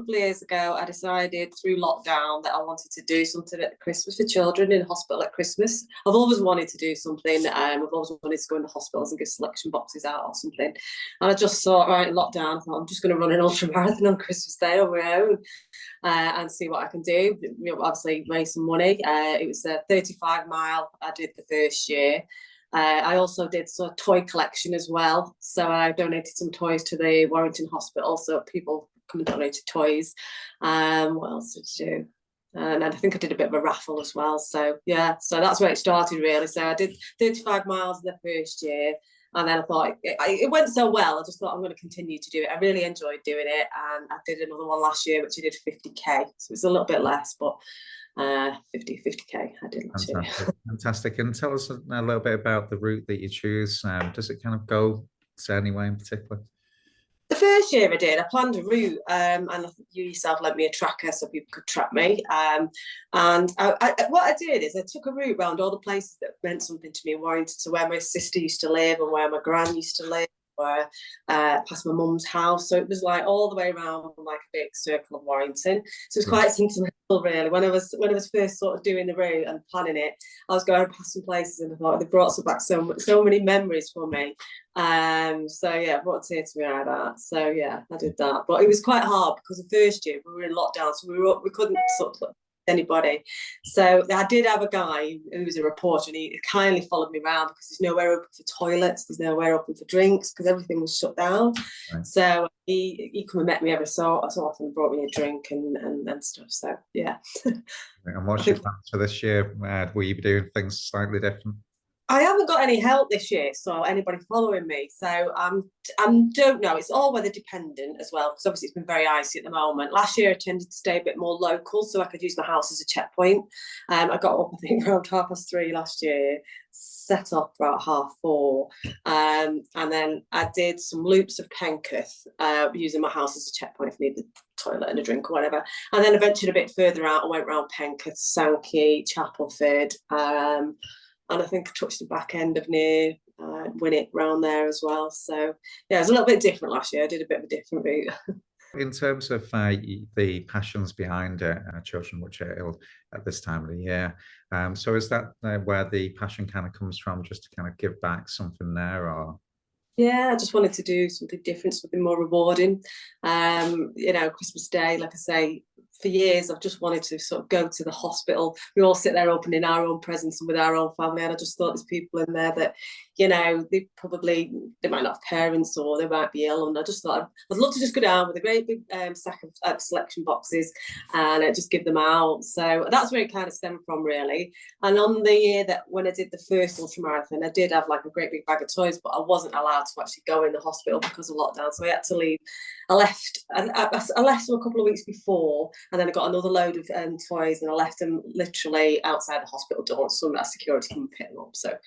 couple of years ago, I decided through lockdown that I wanted to do something at Christmas for children in hospital at Christmas. I've always wanted to do something. I've always wanted to go into hospitals and give selection boxes out or something. And I just thought, right, in lockdown, I thought, I'm just going to run an ultramarathon on Christmas Day on my own and see what I can do. Obviously, raise some money. It was a 35-mile I did the first year. I also did a toy collection as well. So I donated some toys to the Warrington Hospital, so people come and donate toys. What else did I do? And I think I did a bit of a raffle as well. So yeah, so that's where it started really. So I did 35 miles in the first year. And then I thought it went so well, I just thought I'm going to continue to do it. I really enjoyed doing it. And I did another one last year, which I did 50k. So it's a little bit less, but 50k I did last year. Fantastic. And tell us a little bit about the route that you choose. Does it kind of go to anywhere in particular? The first year I did, I planned a route, and you yourself lent me a tracker so people could track me. And what I did is I took a route around all the places that meant something to me in Warrington, to where my sister used to live and where my gran used to live, where past my mum's house. So it was like all the way around like a big circle of Warrington. So it was quite sentimental really. When I was first sort of doing the route and planning it, I was going past some places and I thought they brought back so many memories for me. So yeah, brought a tear to my eye that. So yeah, I did that. But it was quite hard because the first year we were in lockdown, so we couldn't sort of anybody. So I did have a guy who was a reporter, and he kindly followed me around because there's nowhere open for toilets, there's nowhere open for drinks because everything was shut down. Right. So he come and met me every so often, brought me a drink and stuff. So yeah. And what's your plans for this year? Will you be doing things slightly different? I haven't got any help this year, so anybody following me. So I don't know. It's all weather dependent as well, because obviously it's been very icy at the moment. Last year I tended to stay a bit more local, so I could use my house as a checkpoint. I got up, I think, around 3:30 last year, set off about 4:30, and then I did some loops of Penketh, using my house as a checkpoint if I needed a toilet and a drink or whatever. And then I ventured a bit further out. I went around Penketh, Sankey, Chapelford, and I think I touched the back end of near Winnick round there as well. So yeah, it was a little bit different last year. I did a bit of a different route. In terms of the passions behind children which are ill at this time of the year, so is that where the passion kind of comes from, just to kind of give back something there, or? Yeah, I just wanted to do something different, something more rewarding. Christmas Day, like I say, for years I've just wanted to sort of go to the hospital. We all sit there opening our own presents and with our own family, and I just thought there's people in there that, they might not have parents or they might be ill, and I just thought I'd love to just go down with a great big sack of selection boxes and just give them out. So that's where it kind of stemmed from really. And on the year that when I did the first ultramarathon, I did have like a great big bag of toys, but I wasn't allowed to actually go in the hospital because of lockdown, so I had to leave. I left them a couple of weeks before, and then I got another load of toys, and I left them literally outside the hospital door. Some of that security came and picked them up. So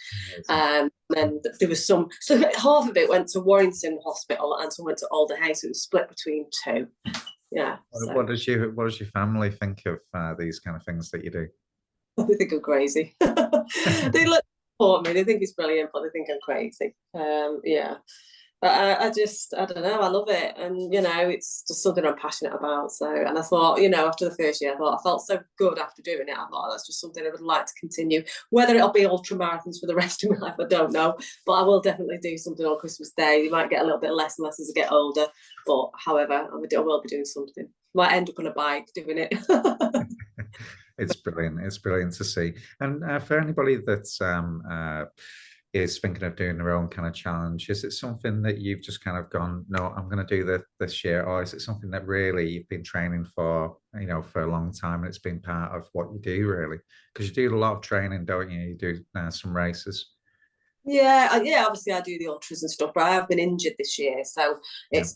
then there was so half of it went to Warrington Hospital and some went to Alder Hayes. So it was split between two. Yeah. So. What does your family think of these kind of things that you do? They think I'm crazy. They look for me. They think it's brilliant, but they think I'm crazy. Yeah. But I don't know, I love it. And, it's just something I'm passionate about. So, and I thought, after the first year, I felt so good after doing it. I thought that's just something I would like to continue. Whether it'll be ultramarathons for the rest of my life, I don't know. But I will definitely do something on Christmas Day. You might get a little bit less and less as I get older. But however, I will be doing something. Might end up on a bike doing it. It's brilliant. It's brilliant to see. And for anybody that's is thinking of doing their own kind of challenge, is it something that you've just kind of gone, no, I'm going to do this year, or is it something that really you've been training for, for a long time, and it's been part of what you do really? Because you do a lot of training, don't you? You do some races. Yeah, obviously I do the ultras and stuff, but I have been injured this year, so it's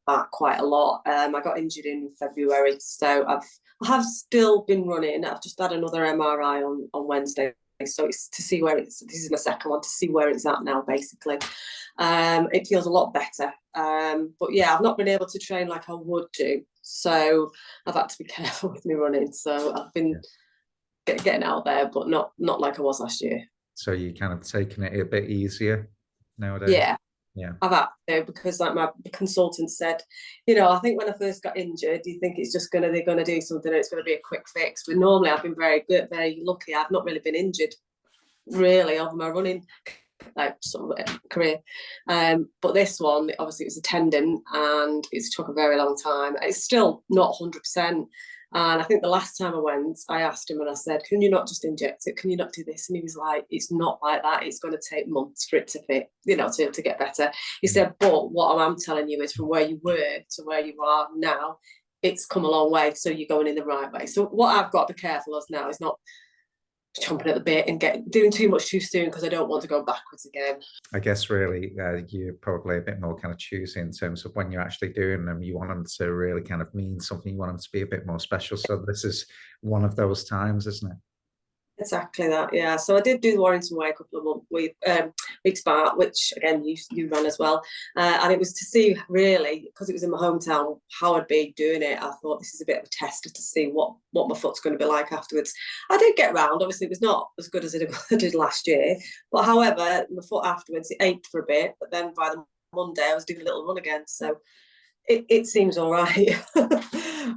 back quite a lot. I got injured in February, so I have still been running. I've just had another MRI on Wednesday. So it's to see where this is my second one, to see where it's at now, basically. It feels a lot better. But yeah, I've not been able to train like I would do. So I've had to be careful with me running. So I've been getting out there, but not like I was last year. So you're kind of taking it a bit easier nowadays? Yeah. Yeah. I've had to, because like my consultant said, you know, I think when I first got injured, you think it's just they're gonna do something and it's gonna be a quick fix. But normally I've been very good, very lucky. I've not really been injured really over my running like sort of career. But this one, obviously it was a tendon and it's took a very long time. It's still not 100%. And I think the last time I went, I asked him and I said, can you not just inject it? Can you not do this? And he was like, it's not like that. It's going to take months for it to fit, you know, to get better. He said, but what I'm telling you is from where you were to where you are now, it's come a long way. So you're going in the right way. So what I've got to be careful of now is not chomping at the bit and doing too much too soon, because I don't want to go backwards again. I guess really you're probably a bit more kind of choosy in terms of when you're actually doing them. You want them to really kind of mean something. You want them to be a bit more special. So this is one of those times, isn't it? Exactly that, yeah. So I did do the Warrington Way a couple of weeks back, which again you ran as well, and it was to see really, because it was in my hometown, how I'd be doing it. I thought this is a bit of a tester to see what my foot's going to be like afterwards. I did get round. Obviously, it was not as good as it did last year, but however, my foot afterwards it ached for a bit. But then by the Monday, I was doing a little run again, so it seems all right.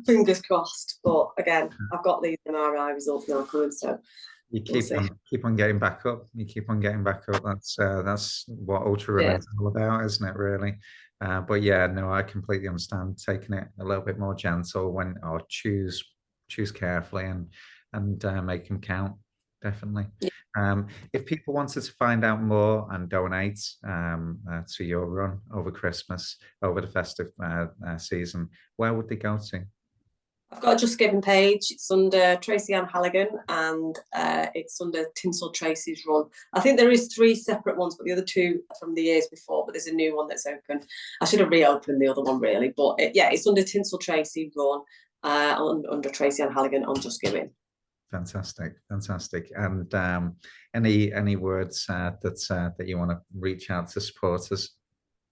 Fingers crossed. But again, I've got these MRI results now coming, so you keep on getting back up. You keep on getting back up. That's what ultra running is all about, isn't it? Really. But yeah, no, I completely understand taking it a little bit more gentle or choose carefully and make them count. Definitely. Yeah. If people wanted to find out more and donate to your run over Christmas, over the festive season, where would they go to? I've got a Just Giving page. It's under Tracy Halligan, and it's under Tinsel Tracy's Run. I think there is 3 separate ones, but the other 2 are from the years before. But there's a new one that's open. I should have reopened the other one really, but it's under Tinsel Tracy Run, under Tracy Halligan on Just Giving. Fantastic. And any words that you want to reach out to supporters?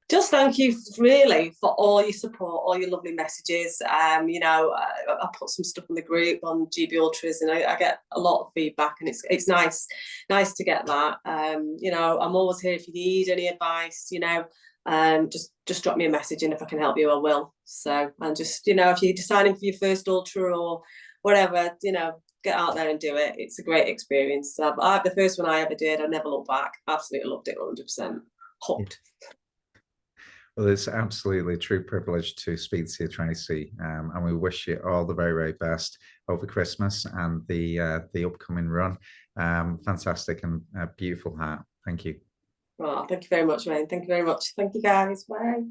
Just thank you really for all your support, all your lovely messages. You know, I put some stuff in the group on GB Ultras, and I get a lot of feedback, and it's nice to get that. You know, I'm always here if you need any advice. You know, just drop me a message, and if I can help you, I will. So, and just, you know, if you're deciding for your first ultra or whatever, you know, get out there and do it. It's a great experience. The first one I ever did, I never looked back. Absolutely loved it, 100%. Hooked. Well, it's absolutely a true privilege to speak to you, Tracy, and we wish you all the very, very best over Christmas and the upcoming run. Fantastic and beautiful hat. Thank you. Oh, thank you very much, Wayne. Thank you very much. Thank you, guys. Bye.